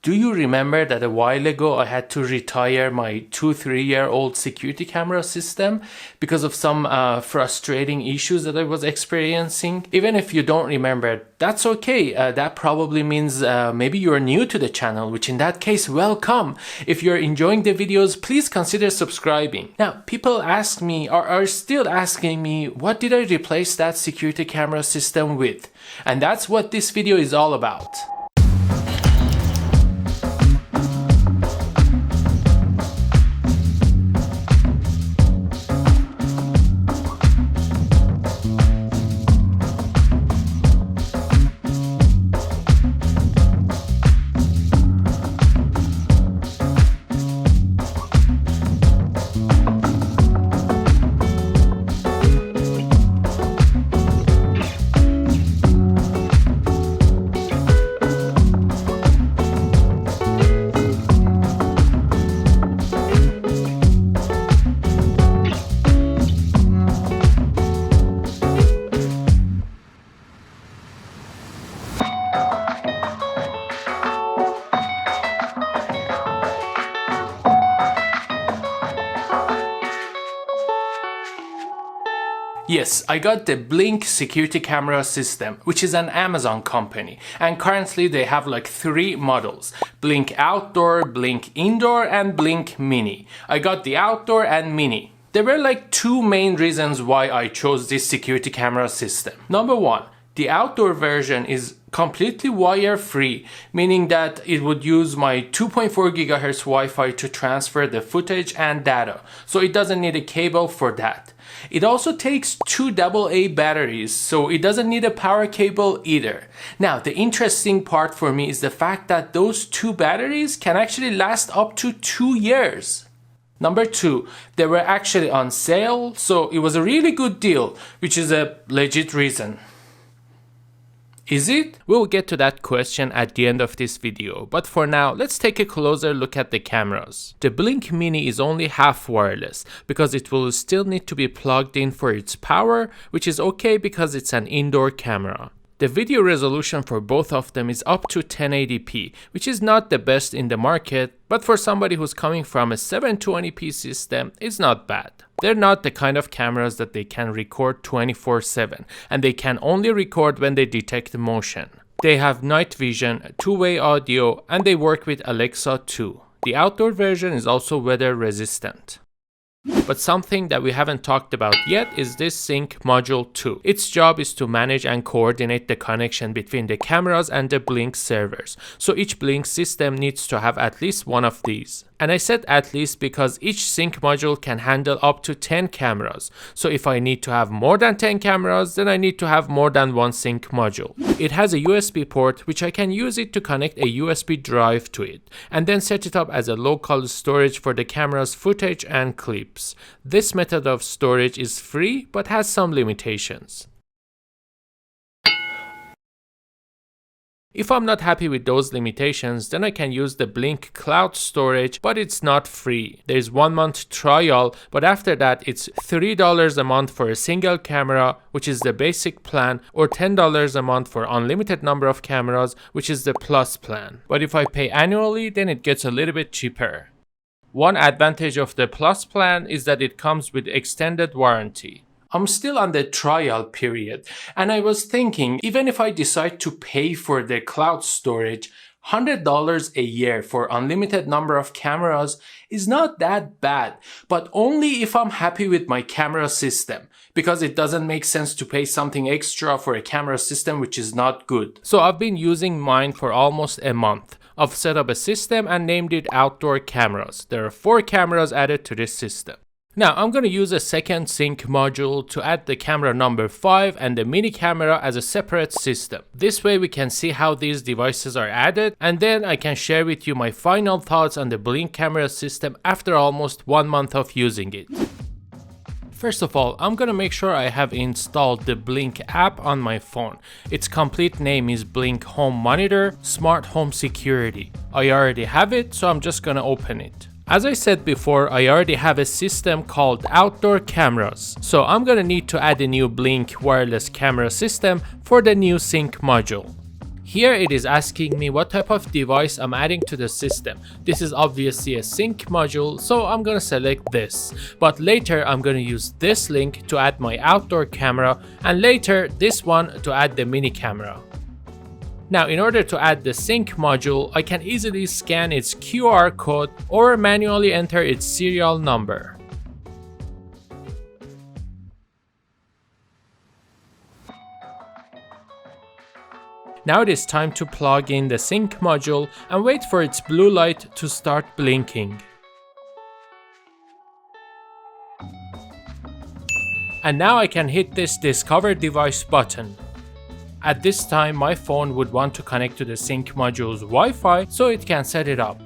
Do you remember that a while ago I had to retire my 2-3-year-old security camera system because of some frustrating issues that I was experiencing? Even if you don't remember, that's okay. That probably means maybe you're new to the channel, which in that case, welcome. If you're enjoying the videos, please consider subscribing. Now, people ask me, or are still asking me, what did I replace that security camera system with? And that's what this video is all about. Yes, I got the Blink security camera system, which is an Amazon company, and currently they have like 3 models: Blink Outdoor, Blink Indoor, and Blink Mini. I got the Outdoor and Mini. There were like 2 main reasons why I chose this security camera system. Number 1, the Outdoor version is completely wire-free, meaning that it would use my 2.4 GHz Wi-Fi to transfer the footage and data, so it doesn't need a cable for that. It also takes 2 AA batteries, so it doesn't need a power cable either. Now, the interesting part for me is the fact that those 2 batteries can actually last up to 2 years. Number 2, they were actually on sale, so it was a really good deal, which is a legit reason. Is it? We'll get to that question at the end of this video, but for now, let's take a closer look at the cameras. The Blink Mini is only half wireless, because it will still need to be plugged in for its power, which is okay because it's an indoor camera. The video resolution for both of them is up to 1080p, which is not the best in the market, but for somebody who's coming from a 720p system, it's not bad. They're not the kind of cameras that they can record 24/7, and they can only record when they detect motion. They have night vision, 2-way audio, and they work with Alexa too. The outdoor version is also weather resistant. But something that we haven't talked about yet is this Sync Module 2. Its job is to manage and coordinate the connection between the cameras and the Blink servers. So each Blink system needs to have at least one of these. And I said at least because each sync module can handle up to 10 cameras. So if I need to have more than 10 cameras, then I need to have more than one sync module. It has a USB port, which I can use it to connect a USB drive to it, and then set it up as a local storage for the camera's footage and clips. This method of storage is free, but has some limitations. If I'm not happy with those limitations, then I can use the Blink Cloud storage, but it's not free. There's 1 month trial, but after that it's $3 a month for a single camera, which is the basic plan, or $10 a month for unlimited number of cameras, which is the plus plan. But if I pay annually, then it gets a little bit cheaper. One advantage of the plus plan is that it comes with extended warranty. I'm still on the trial period, and I was thinking, even if I decide to pay for the cloud storage, $100 a year for unlimited number of cameras is not that bad, but only if I'm happy with my camera system, because it doesn't make sense to pay something extra for a camera system which is not good. So I've been using mine for almost a month. I've set up a system and named it Outdoor Cameras. There are 4 cameras added to this system. Now I'm going to use a second sync module to add the camera number 5 and the mini camera as a separate system. This way we can see how these devices are added, and then I can share with you my final thoughts on the Blink camera system after almost 1 month of using it. First of all, I'm gonna make sure I have installed the Blink app on my phone. Its complete name is Blink Home Monitor Smart Home Security. I already have it, so I'm just gonna open it. As I said before, I already have a system called Outdoor Cameras, so I'm gonna need to add a new Blink wireless camera system for the new sync module. Here it is asking me what type of device I'm adding to the system. This is obviously a sync module, so I'm gonna select this. But later I'm gonna use this link to add my outdoor camera, and later this one to add the mini camera. Now, in order to add the sync module, I can easily scan its QR code or manually enter its serial number. Now it is time to plug in the sync module and wait for its blue light to start blinking. And now I can hit this Discover Device button. At this time, my phone would want to connect to the sync module's Wi-Fi so it can set it up.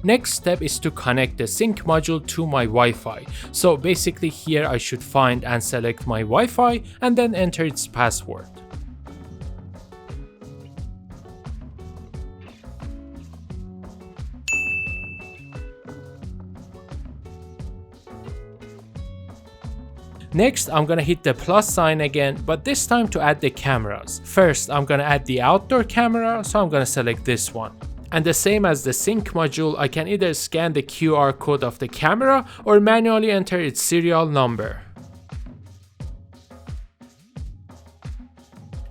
Next step is to connect the sync module to my Wi-Fi. So basically here I should find and select my Wi-Fi and then enter its password. Next, I'm gonna hit the plus sign again, but this time to add the cameras. First, I'm gonna add the outdoor camera, so I'm gonna select this one. And the same as the sync module, I can either scan the QR code of the camera or manually enter its serial number.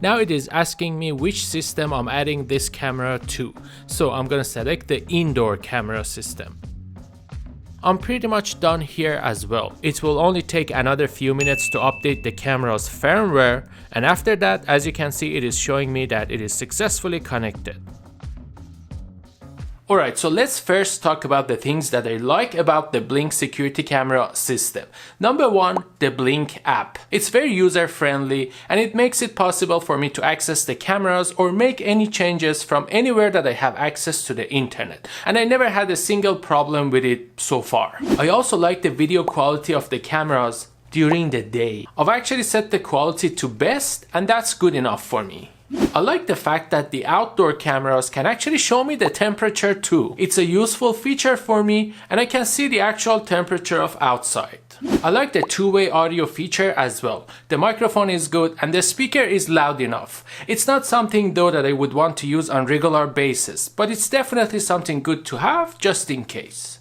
Now it is asking me which system I'm adding this camera to. So I'm gonna select the indoor camera system. I'm pretty much done here as well. It will only take another few minutes to update the camera's firmware, and after that, as you can see, it is showing me that it is successfully connected. Alright, so let's first talk about the things that I like about the Blink security camera system. Number one, the Blink app. It's very user friendly and it makes it possible for me to access the cameras or make any changes from anywhere that I have access to the internet. And I never had a single problem with it so far. I also like the video quality of the cameras during the day. I've actually set the quality to best and that's good enough for me. I like the fact that the outdoor cameras can actually show me the temperature too. It's a useful feature for me and I can see the actual temperature of outside. I like the two-way audio feature as well. The microphone is good and the speaker is loud enough. It's not something though that I would want to use on regular basis, but it's definitely something good to have just in case.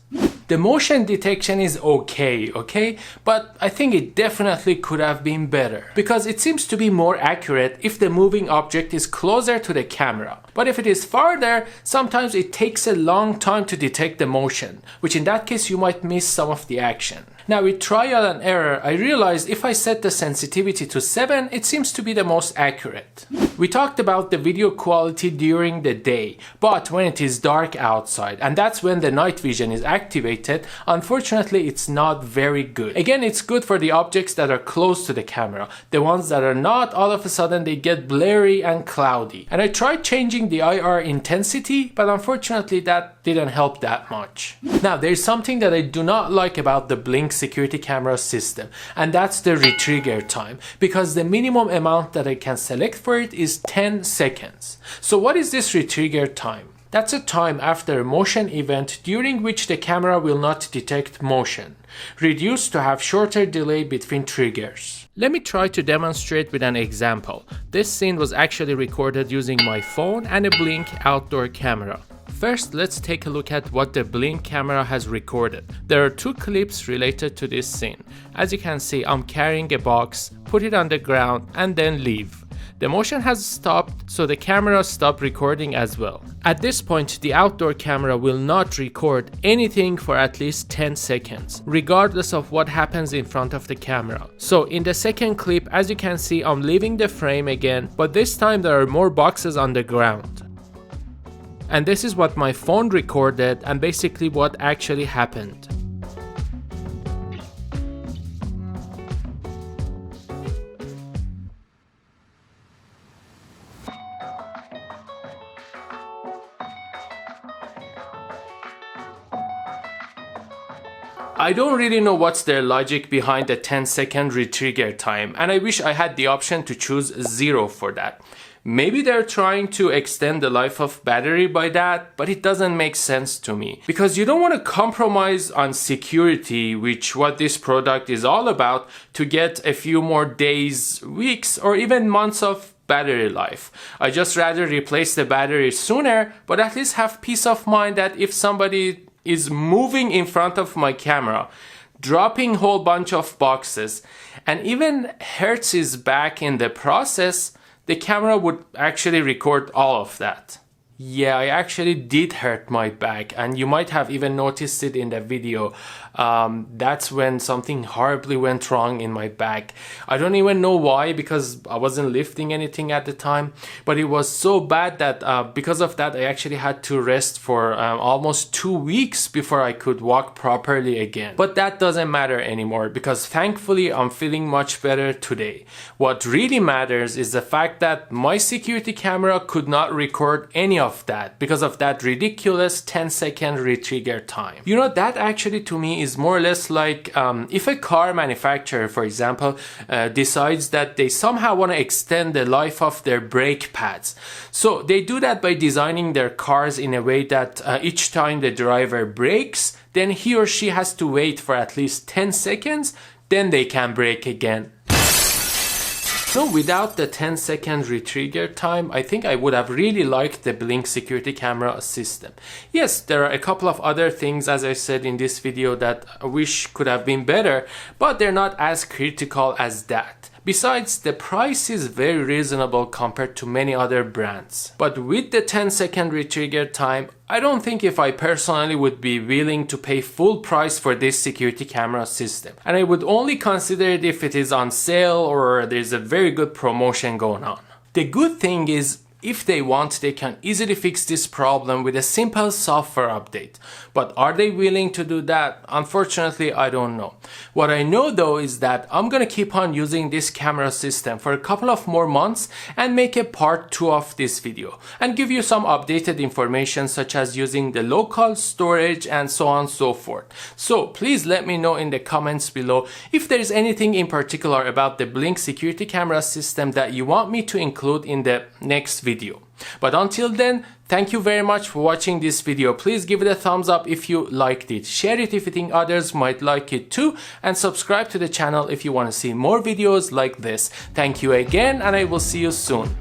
The motion detection is okay, but I think it definitely could have been better because it seems to be more accurate if the moving object is closer to the camera. But if it is farther, sometimes it takes a long time to detect the motion, which in that case you might miss some of the action. Now with trial and error, I realized if I set the sensitivity to 7, it seems to be the most accurate. We talked about the video quality during the day, but when it is dark outside, and that's when the night vision is activated, unfortunately it's not very good. Again, it's good for the objects that are close to the camera. The ones that are not, all of a sudden they get blurry and cloudy. And I tried changing the IR intensity, but unfortunately that didn't help that much. Now there's something that I do not like about the Blink security camera system, and that's the retrigger time, because the minimum amount that I can select for it is 10 seconds. So what is this retrigger time? That's a time after a motion event during which the camera will not detect motion, reduced to have shorter delay between triggers. Let me try to demonstrate with an example. This scene was actually recorded using my phone and a Blink outdoor camera. First, let's take a look at what the Blink camera has recorded. There are two clips related to this scene. As you can see, I'm carrying a box, put it on the ground, and then leave. The motion has stopped, so the camera stopped recording as well. At this point, the outdoor camera will not record anything for at least 10 seconds, regardless of what happens in front of the camera. So in the second clip, as you can see, I'm leaving the frame again, but this time there are more boxes on the ground. And this is what my phone recorded and basically what actually happened. I don't really know what's their logic behind the 10-second retrigger time, and I wish I had the option to choose 0 for that. Maybe they're trying to extend the life of battery by that, but it doesn't make sense to me. Because you don't want to compromise on security, which what this product is all about, to get a few more days, weeks, or even months of battery life. I just rather replace the battery sooner, but at least have peace of mind that if somebody is moving in front of my camera, dropping whole bunch of boxes, and even hurts his back in the process, the camera would actually record all of that. Yeah, I actually did hurt my back, and you might have even noticed it in the video. That's when something horribly went wrong in my back. I don't even know why, because I wasn't lifting anything at the time, but it was so bad that because of that I actually had to rest for almost 2 weeks before I could walk properly again. But that doesn't matter anymore, because thankfully I'm feeling much better today. What really matters is the fact that my security camera could not record any of that because of that ridiculous 10-second retrigger time. You know, that actually to me is more or less like if a car manufacturer, for example, decides that they somehow want to extend the life of their brake pads. So they do that by designing their cars in a way that each time the driver brakes, then he or she has to wait for at least 10 seconds, then they can brake again. So without the 10-second retrigger time, I think I would have really liked the Blink security camera system. Yes, there are a couple of other things, as I said in this video, that I wish could have been better, but they're not as critical as that. Besides, the price is very reasonable compared to many other brands. But with the 10-second retrigger time, I don't think if I personally would be willing to pay full price for this security camera system. And I would only consider it if it is on sale or there's a very good promotion going on. The good thing is, if they want, they can easily fix this problem with a simple software update. But are they willing to do that? Unfortunately, I don't know. What I know though is that I'm gonna keep on using this camera system for a couple of more months and make a part 2 of this video and give you some updated information such as using the local storage and so on and so forth. So please let me know in the comments below if there is anything in particular about the Blink security camera system that you want me to include in the next video. But until then, thank you very much for watching this video. Please give it a thumbs up if you liked it, share it if you think others might like it too, and subscribe to the channel if you want to see more videos like this. Thank you again, and I will see you soon.